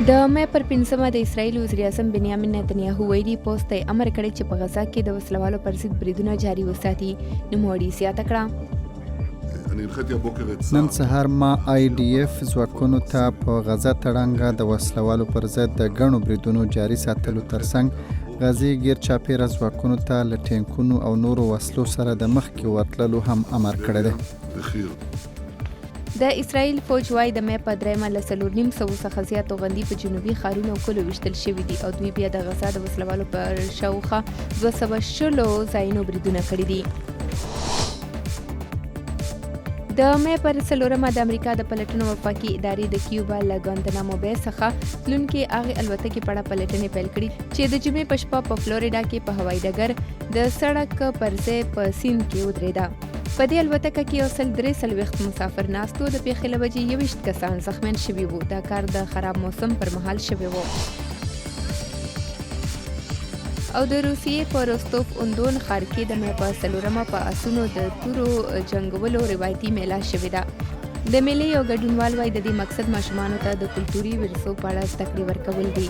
د مې پر 5مه د اسرایل وزیر اعظم بنیامین نتنیاهو ویلي پوسټ ته امر کړی چې په غزا کې د وسلوالو پر ضد بریدونه جاري وساتي. نوموړي زیاته کړه نن سهار ما IDF ځواکونو ته په غزا تړانګه د وسلوالو پر ضد د ګڼو بریدونو جاري ساتلو ترڅنګ غزې ګیر چاپیره ځواکونو ته له ټینکونو او نورو وسلو سره د مخکې ورتللو هم امر کړی دی. د اسرایل فوج وايي د مې په 3مه له 4,500 څخه زیات توغندي په جنوبي ښارونو او کلیو ویشتل شوي دي او دوی بیا د غزا د وسلوالو پر شاوخوا 200 ځایونو بریدونه کړي دي. د مې پر 4مه د امریکا د پلټنو وفاقي ادارې د کیوبا له ګوانتنامو بې څخه تلونکې هغې الوتکې په اړه پلټنې پیل کړي چې د جمعې په شپه په فلوریډا کې په هوایي ډګر د سړک پر ځای په سیند کې ودرېده. په دې الوتکه کې 143 مسافر ناست وو. د پیښې له وجې 21 کسان زخمیان شوي وو. دا کار د خراب موسم پر مهال شوی وو. او د روسیې په روستوف اون-دون ښار کې د مې په 4مه په آسونو د تورو جنګولو روایتي میله شوې ده. د میلې یو ګډونوال وایي د دې مقصد ماشومانو ته د کلتوري ورثو په اړه زده کړې ورکول دي.